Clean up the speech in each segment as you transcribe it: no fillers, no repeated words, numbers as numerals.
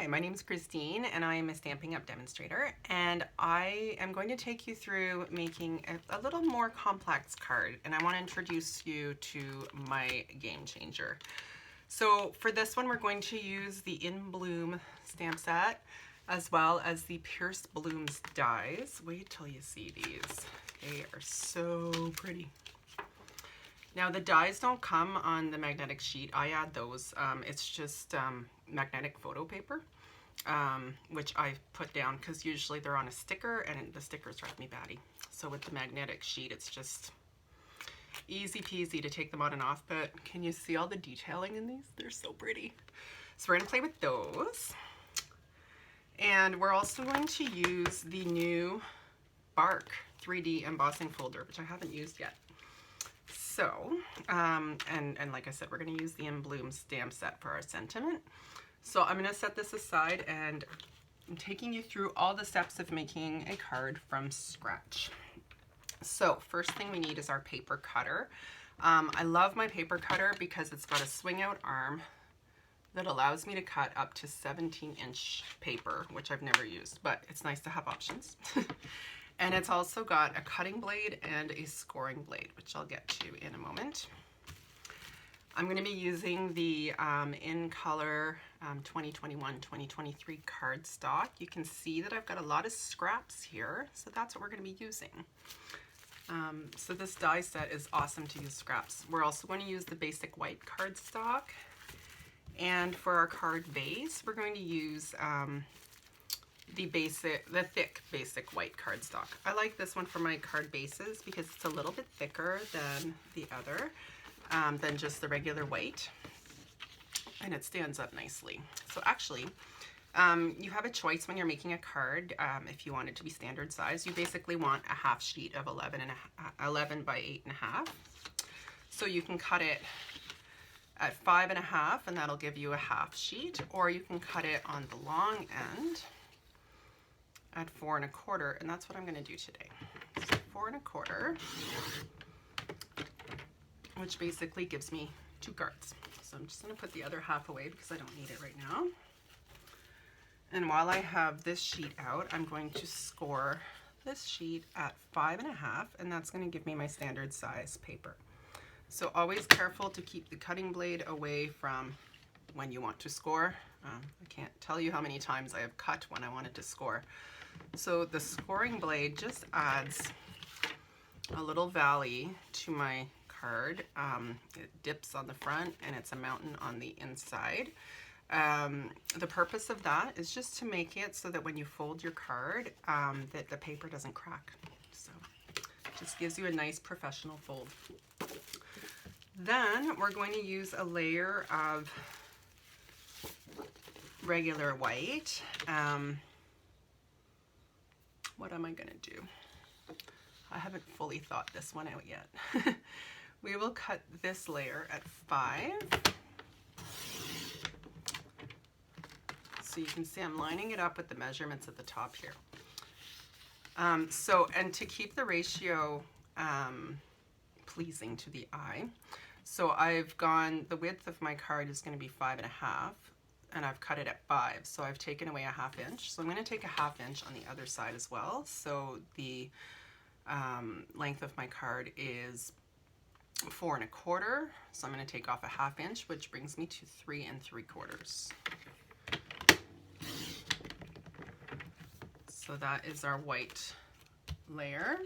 Hi, my name is Christine and I am a Stampin' Up! Demonstrator, and I am going to take you through making a little more complex card, and I want to introduce you to my game changer. So for this one we're going to use the In Bloom stamp set as well as the Pierced Blooms dies. Wait till you see these. They are so pretty. Now the dies don't come on the magnetic sheet. I add those. It's just magnetic photo paper, which I put down because usually they're on a sticker and the stickers drive me batty. So with the magnetic sheet, it's just easy peasy to take them on and off. But can you see all the detailing in these? They're so pretty. So we're gonna play with those. And we're also going to use the new Bark 3D embossing folder, which I haven't used yet. So, and like I said, we're going to use the In Bloom stamp set for our sentiment. So I'm going to set this aside and I'm taking you through all the steps of making a card from scratch. So first thing we need is our paper cutter. I love my paper cutter because it's got a swing out arm that allows me to cut up to 17-inch paper, which I've never used, but it's nice to have options. And it's also got a cutting blade and a scoring blade, which I'll get to in a moment. I'm going to be using the In Color 2021-2023 cardstock. You can see that I've got a lot of scraps here, so that's what we're going to be using. So this die set is awesome to use scraps. We're also going to use the basic white cardstock. And for our card base, we're going to use the thick basic white cardstock. I like this one for my card bases because it's a little bit thicker than the other, than just the regular white, and it stands up nicely. So actually, you have a choice when you're making a card. If you want it to be standard size, you basically want a half sheet of 11 by 8.5. So you can cut it at 5.5, and that'll give you a half sheet, or you can cut it on the long end at 4.25, and that's what I'm going to do today. So 4.25, which basically gives me 2 cards. So I'm just going to put the other half away because I don't need it right now. And while I have this sheet out, I'm going to score this sheet at 5.5, and that's going to give me my standard size paper. So always careful to keep the cutting blade away from when you want to score. I can't tell you how many times I have cut when I wanted to score. So the scoring blade just adds a little valley to my card. It dips on the front and it's a mountain on the inside. The purpose of that is just to make it so that when you fold your card, that the paper doesn't crack. So it just gives you a nice professional fold. Then we're going to use a layer of regular white. What am I going to do? I haven't fully thought this one out yet. We will cut this layer at 5. So you can see I'm lining it up with the measurements at the top here. And to keep the ratio pleasing to the eye, so I've gone, the width of my card is going to be 5.5. And I've cut it at 5, so I've taken away a half inch. So I'm going to take a half inch on the other side as well. So the length of my card is 4.25. So I'm going to take off a half inch, which brings me to 3.75. So that is our white layer.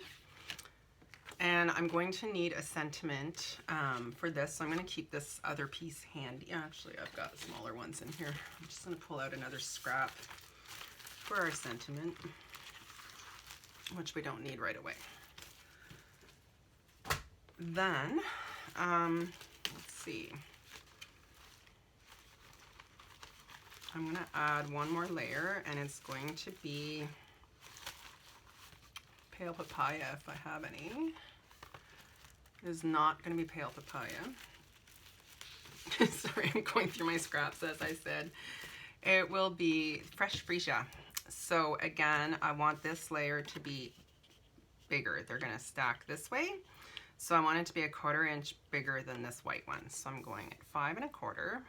And I'm going to need a sentiment for this, so I'm going to keep this other piece handy. Actually, I've got smaller ones in here. I'm just going to pull out another scrap for our sentiment, which we don't need right away. Then, let's see. I'm going to add one more layer, and it's going to be pale papaya if I have any. It is not going to be pale papaya. Sorry, I'm going through my scraps as I said. It will be fresh freesia. So again, I want this layer to be bigger. They're going to stack this way. So I want it to be 1/4 inch bigger than this white one. So I'm going at 5.25.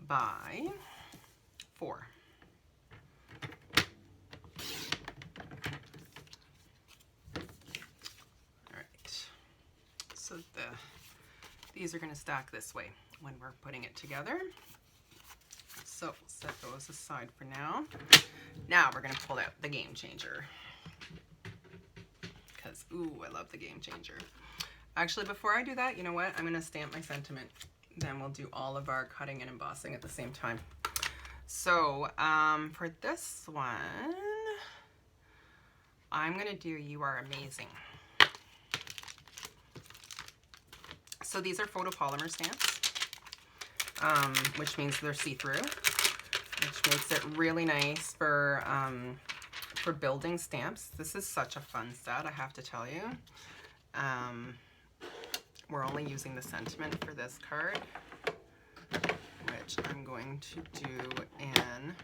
by 4. All right, so these are going to stack this way when we're putting it together. So we'll set those aside for now. Now we're going to pull out the game changer. Because, ooh, I love the game changer. Actually, before I do that, you know what? I'm going to stamp my sentiment. Then we'll do all of our cutting and embossing at the same time. So for this one, I'm going to do You Are Amazing. So these are photopolymer stamps, which means they're see-through, which makes it really nice for building stamps. This is such a fun set, I have to tell you. We're only using the sentiment for this card, which I'm going to do in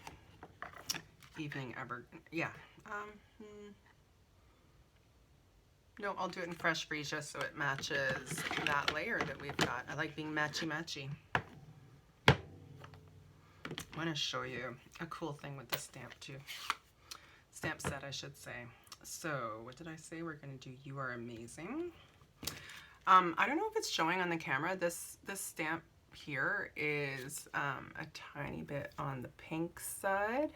Evening no, I'll do it in Fresh Freesia so it matches that layer that we've got. I like being matchy-matchy. I want to show you a cool thing with this stamp too. Stamp set, I should say. So, what did I say? We're going to do You Are Amazing. I don't know if it's showing on the camera. This stamp here is a tiny bit on the pink side.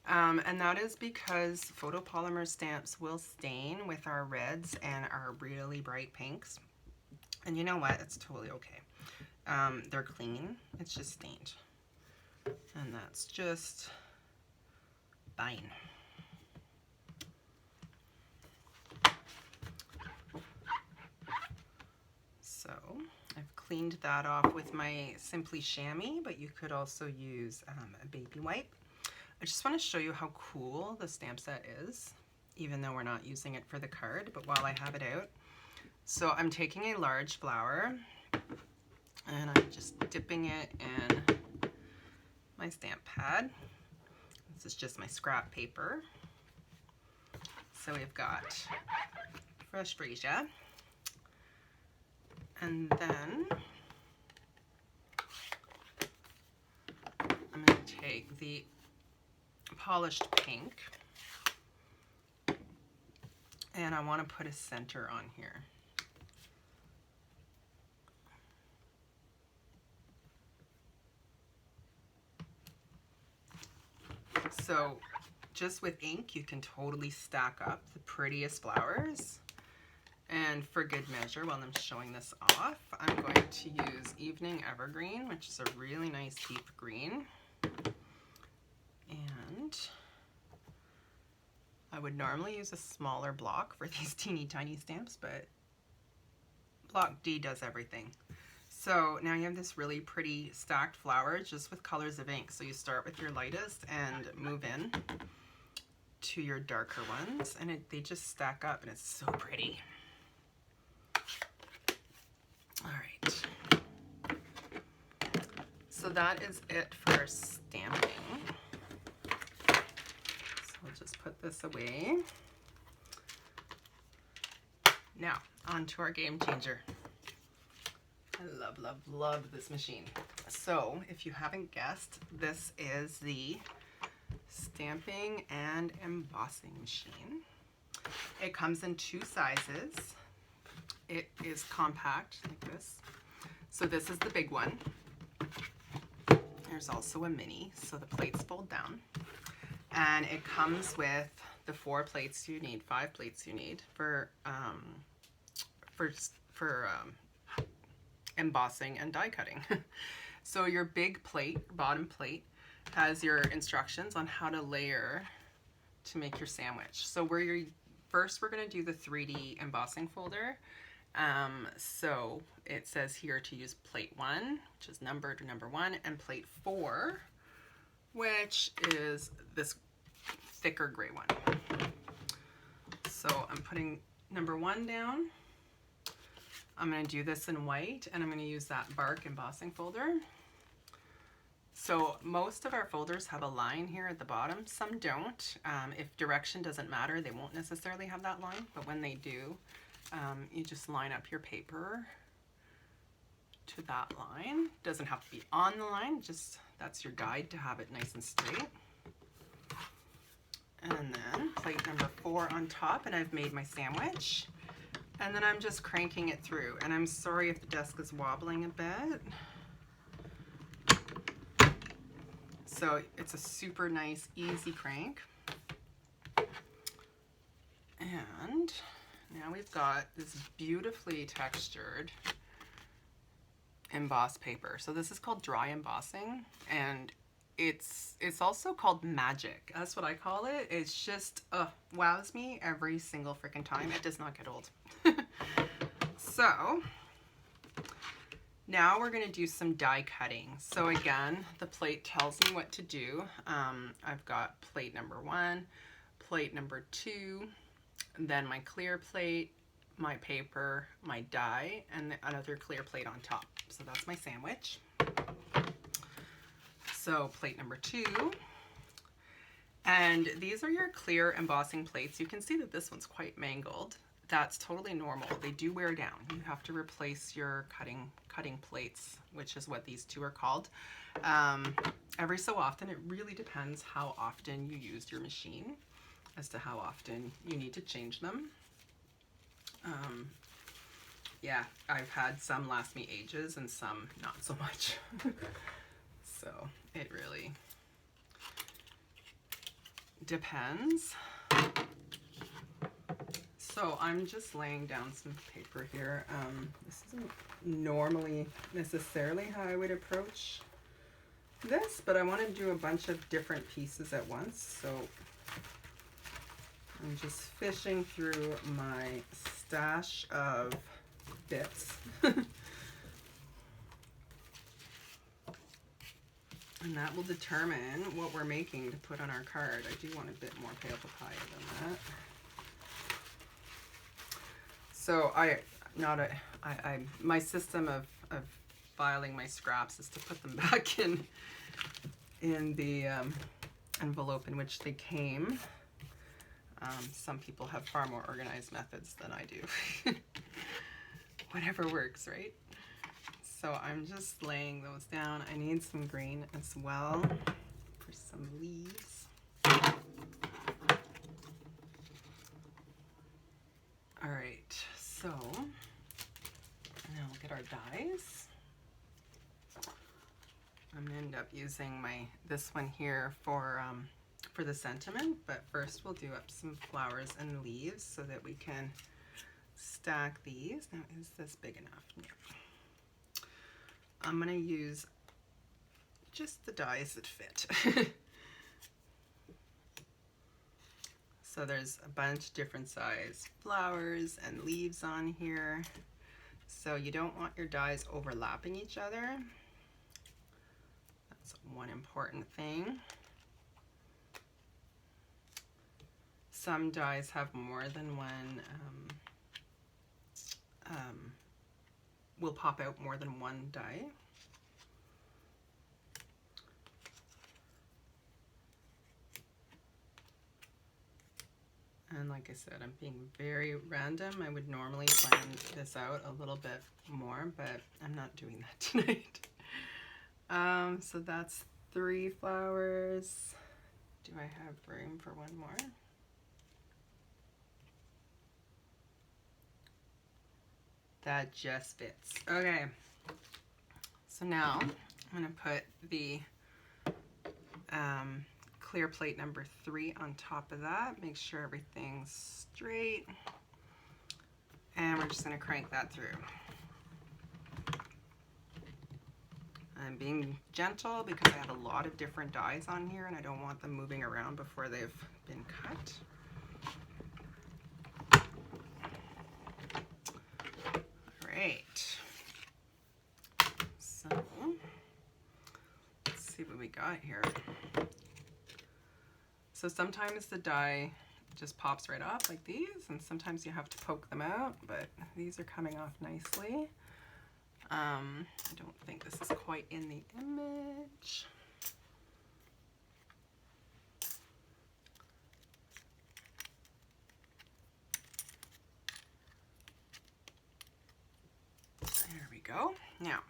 And that is because photopolymer stamps will stain with our reds and our really bright pinks. And you know what? It's totally okay. They're clean. It's just stained. And that's just fine. So I've cleaned that off with my Simply Chamois, but you could also use a baby wipe. I just want to show you how cool the stamp set is, even though we're not using it for the card, but while I have it out. So I'm taking a large flower and I'm just dipping it in my stamp pad. This is just my scrap paper. So we've got Fresh Freesia. And then I'm going to take the polished pink and I want to put a center on here. So just with ink you can totally stack up the prettiest flowers. And for good measure, while I'm showing this off, I'm going to use Evening Evergreen, which is a really nice deep green. And I would normally use a smaller block for these teeny tiny stamps, but block D does everything. So now you have this really pretty stacked flower just with colors of ink. So you start with your lightest and move in to your darker ones, and they just stack up and it's so pretty. All right, so that is it for stamping. So we'll just put this away. Now, on to our game changer. I love, love, love this machine. So, if you haven't guessed, this is the Stamping and Embossing machine. It comes in 2 sizes. It is compact like this. So this is the big one. There's also a mini, so the plates fold down. And it comes with the 4 plates you need, 5 plates you need for embossing and die cutting. So your big plate, bottom plate, has your instructions on how to layer to make your sandwich. So first we're going to do the 3D embossing folder. So it says here to use plate 1, which is numbered number 1, and plate 4, which is this thicker gray one. So I'm putting number 1 down. I'm going to do this in white, and I'm going to use that bark embossing folder. So most of our folders have a line here at the bottom. Some don't. If direction doesn't matter, they won't necessarily have that line, but when they do, you just line up your paper to that line. Doesn't have to be on the line, just that's your guide to have it nice and straight. And then plate number 4 on top, and I've made my sandwich. And then I'm just cranking it through. And I'm sorry if the desk is wobbling a bit. So it's a super nice, easy crank. And now we've got this beautifully textured embossed paper. So this is called dry embossing, and it's also called magic. That's what I call it. It's just wows me every single freaking time. It does not get old. So now we're going to do some die cutting. So again, the plate tells me what to do. I've got plate number 1, plate number 2, then my clear plate, my paper, my die, and another clear plate on top. So that's my sandwich. So plate number 2. And these are your clear embossing plates. You can see that this one's quite mangled. That's totally normal. They do wear down. You have to replace your cutting plates, which is what these 2 are called. Every so often. It really depends how often you use your machine as to how often you need to change them. Yeah, I've had some last me ages and some not so much. So it really depends. So I'm just laying down some paper here. This isn't normally necessarily how I would approach this, but I want to do a bunch of different pieces at once. So I'm just fishing through my stash of bits. And that will determine what we're making to put on our card. I do want a bit more pale papaya than that. So my system of filing my scraps is to put them back in the envelope in which they came. Some people have far more organized methods than I do. Whatever works, right? So I'm just laying those down. I need some green as well for some leaves. All right, so now look at our dies. I'm gonna end up using this one here for the sentiment, but first we'll do up some flowers and leaves so that we can stack these. Now, is this big enough? Yeah. I'm gonna use just the dies that fit. So there's a bunch of different size flowers and leaves on here. So you don't want your dies overlapping each other. That's one important thing. Some dies have more than one, will pop out more than one die. And like I said, I'm being very random. I would normally plan this out a little bit more, but I'm not doing that tonight. So that's 3 flowers. Do I have room for one more? That just fits. Okay. So now I'm going to put the clear plate number 3 on top of that. Make sure everything's straight. And we're just going to crank that through. I'm being gentle because I have a lot of different dies on here and I don't want them moving around before they've been cut. Alright. So, let's see what we got here. So sometimes the die just pops right off like these, and sometimes you have to poke them out, but these are coming off nicely. I don't think this is quite in the image. There we go. go. Now,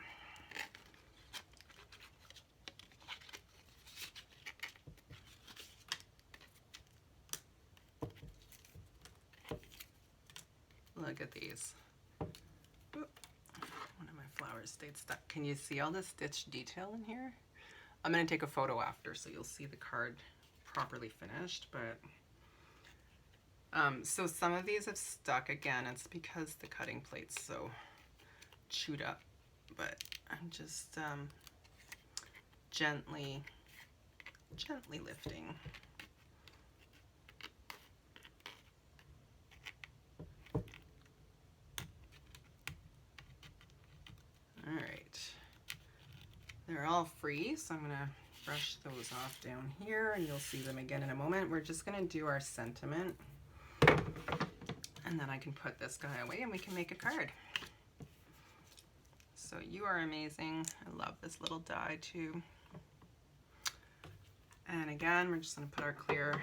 look at these. Oop. One of my flowers stayed stuck. Can you see all the stitch detail in here? I'm going to take a photo after so you'll see the card properly finished, but so some of these have stuck. Again, it's because the cutting plate's so chewed up, but I'm just gently lifting. All right, they're all free, so I'm gonna brush those off down here, and you'll see them again in a moment. We're just gonna do our sentiment, and then I can put this guy away and we can make a card. So you are amazing. I love this little die too. And again, we're just gonna put our clear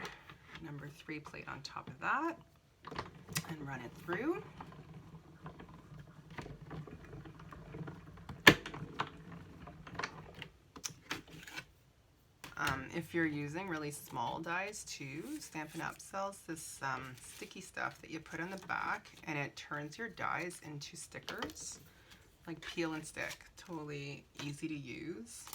number 3 plate on top of that and run it through. If you're using really small dies too, Stampin' Up! Sells this sticky stuff that you put on the back, and it turns your dies into stickers, like peel and stick. Totally easy to use.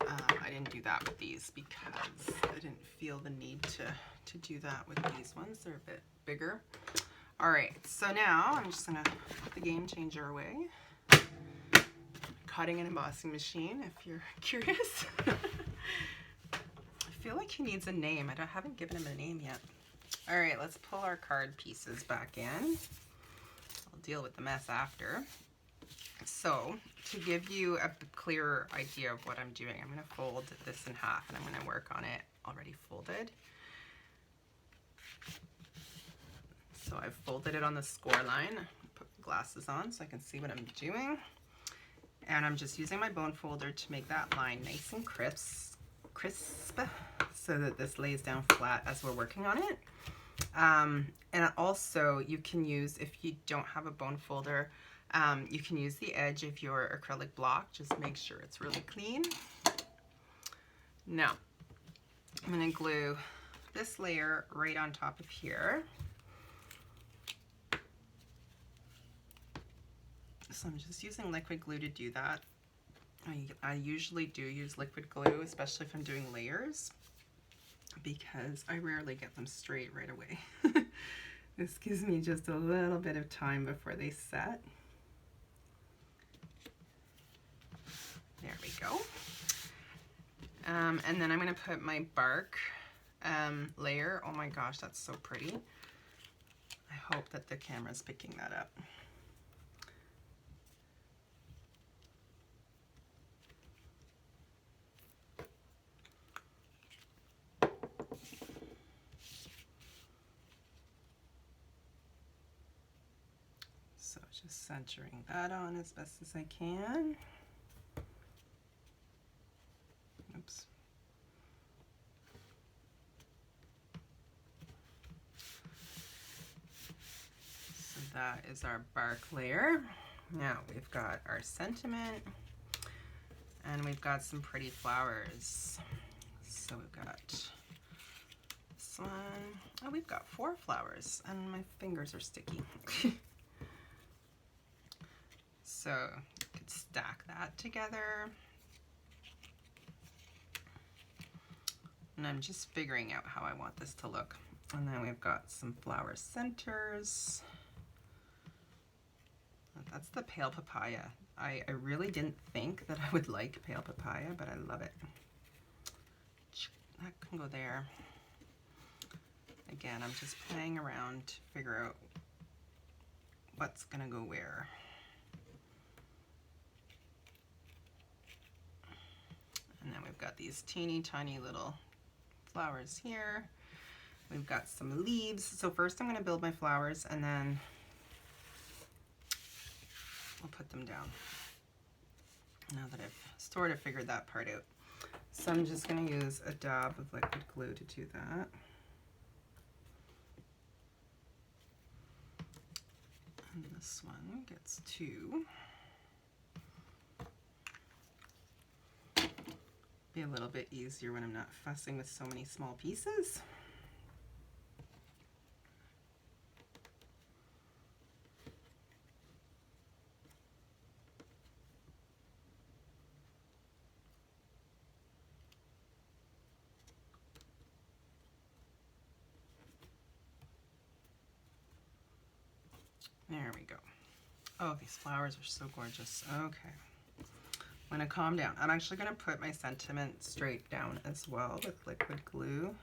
I didn't do that with these because I didn't feel the need to do that with these ones. They're a bit bigger. All right, so now I'm just gonna put the game changer away. Cutting and embossing machine, if you're curious. I feel like he needs a name. I haven't given him a name yet. All right, let's pull our card pieces back in. I'll deal with the mess after. So to give you a clearer idea of what I'm doing, I'm going to fold this in half and I'm going to work on it already folded. So I've folded it on the score line. Put my glasses on so I can see what I'm doing. And I'm just using my bone folder to make that line nice and crisp so that this lays down flat as we're working on it. And also you can use, if you don't have a bone folder, you can use the edge of your acrylic block. Just make sure it's really clean. Now, I'm going to glue this layer right on top of here. So I'm just using liquid glue to do that. I usually do use liquid glue, especially if I'm doing layers, because I rarely get them straight right away. This gives me just a little bit of time before they set. There we go. And then I'm going to put my bark layer. Oh my gosh, that's so pretty. I hope that the camera's picking that up. So just centering that on as best as I can. Oops. So that is our bark layer. Now we've got our sentiment and we've got some pretty flowers. So we've got this one. Oh, we've got 4 flowers and my fingers are sticky. So you could stack that together. And I'm just figuring out how I want this to look. And then we've got some flower centers. That's the pale papaya. I really didn't think that I would like pale papaya, but I love it. That can go there. Again, I'm just playing around to figure out what's gonna go where. And then we've got these teeny tiny little flowers here. We've got some leaves. So first I'm going to build my flowers and then we'll put them down. Now that I've sort of figured that part out. So I'm just going to use a dab of liquid glue to do that. And this one gets 2. Be a little bit easier when I'm not fussing with so many small pieces. There we go. Oh, these flowers are so gorgeous. Okay. I'm going to calm down. I'm actually going to put my sentiment straight down as well with liquid glue.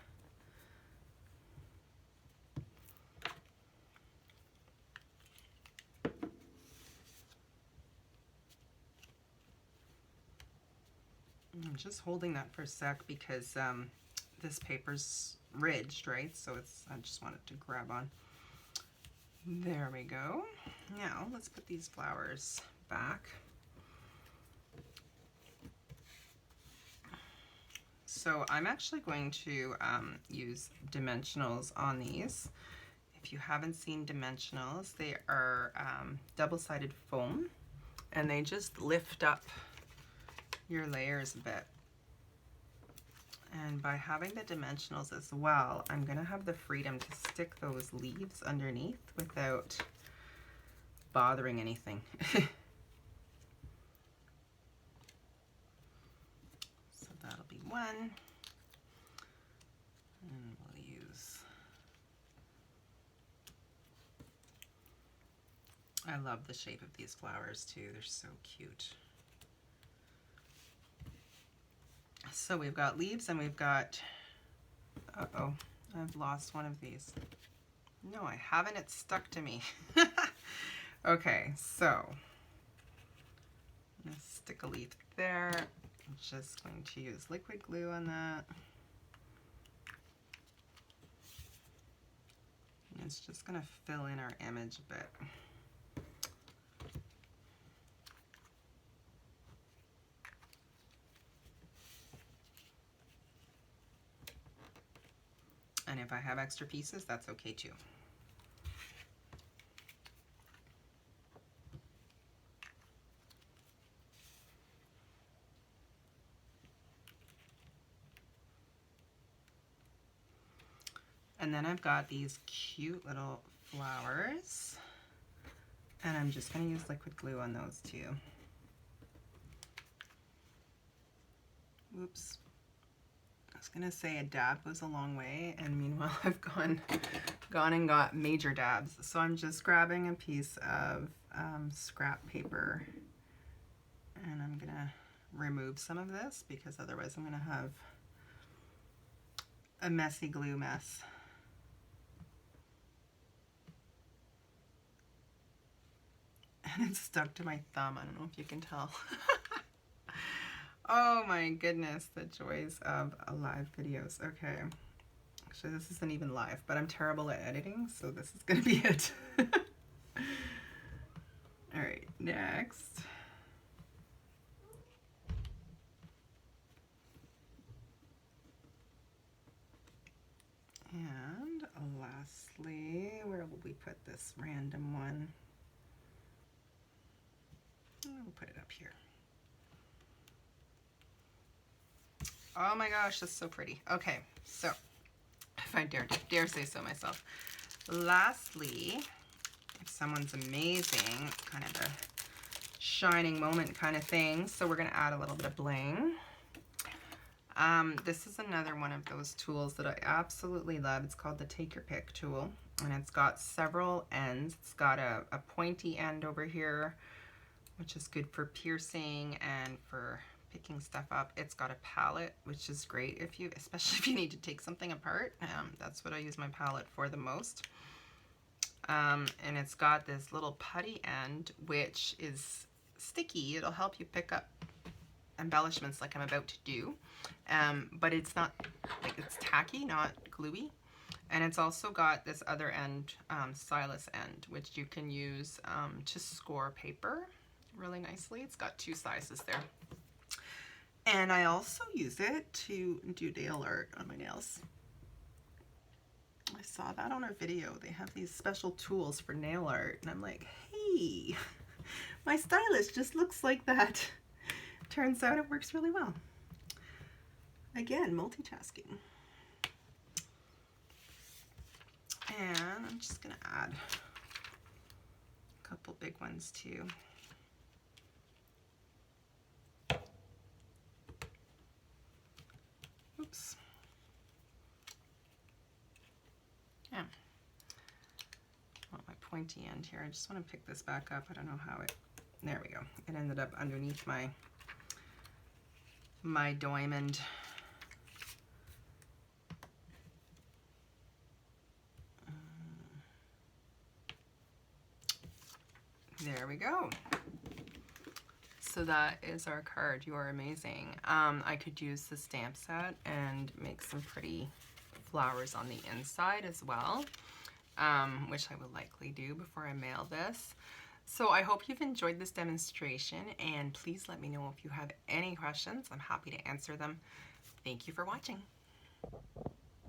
I'm just holding that for a sec because this paper's ridged, right? So I just want it to grab on. There we go. Now let's put these flowers back. So I'm actually going to use dimensionals on these. If you haven't seen dimensionals, they are double-sided foam, and they just lift up your layers a bit. And by having the dimensionals as well, I'm going to have the freedom to stick those leaves underneath without bothering anything. So that'll be one. And we'll use... I love the shape of these flowers too. They're so cute. So we've got leaves and we've got, uh-oh, I've lost one of these. No, I haven't, it's stuck to me. Okay, so I'm gonna stick a leaf there. I'm just going to use liquid glue on that. And it's just gonna fill in our image a bit. And if I have extra pieces, that's okay too. And then I've got these cute little flowers, and I'm just going to use liquid glue on those too. Oops. I was going to say a dab goes a long way, and meanwhile I've gone and got major dabs. So I'm just grabbing a piece of scrap paper, and I'm going to remove some of this because otherwise I'm going to have a messy glue mess. And it's stuck to my thumb. I don't know if you can tell. Oh my goodness, the joys of live videos. Okay. Actually, this isn't even live, but I'm terrible at editing, so this is going to be it. All right, next. And lastly, where will we put this random one? We'll put it up here. Oh my gosh, that's so pretty. Okay, so if I dare say so myself. Lastly, if someone's amazing, kind of a shining moment kind of thing, so we're going to add a little bit of bling. This is another one of those tools that I absolutely love. It's called the Take Your Pick tool, and it's got several ends. It's got a pointy end over here, which is good for piercing and for picking stuff up. It's got a palette, which is great especially if you need to take something apart. That's what I use my palette for the most. And it's got this little putty end, which is sticky. It'll help you pick up embellishments like I'm about to do. But it's not, like, it's tacky, not gluey. And it's also got this other end, stylus end, which you can use to score paper really nicely. It's got 2 sizes there. And I also use it to do nail art on my nails. I saw that on a video. They have these special tools for nail art, and I'm like, hey, my stylus just looks like that. Turns out it works really well. Again, multitasking. And I'm just gonna add a couple big ones too. Oops. Yeah. I want my pointy end here. I just want to pick this back up. I don't know how it, there we go. It ended up underneath my diamond. There we go. So that is our card. You are amazing. I could use the stamp set and make some pretty flowers on the inside as well, which I will likely do before I mail this. So I hope you've enjoyed this demonstration, and please let me know if you have any questions. I'm happy to answer them. Thank you for watching.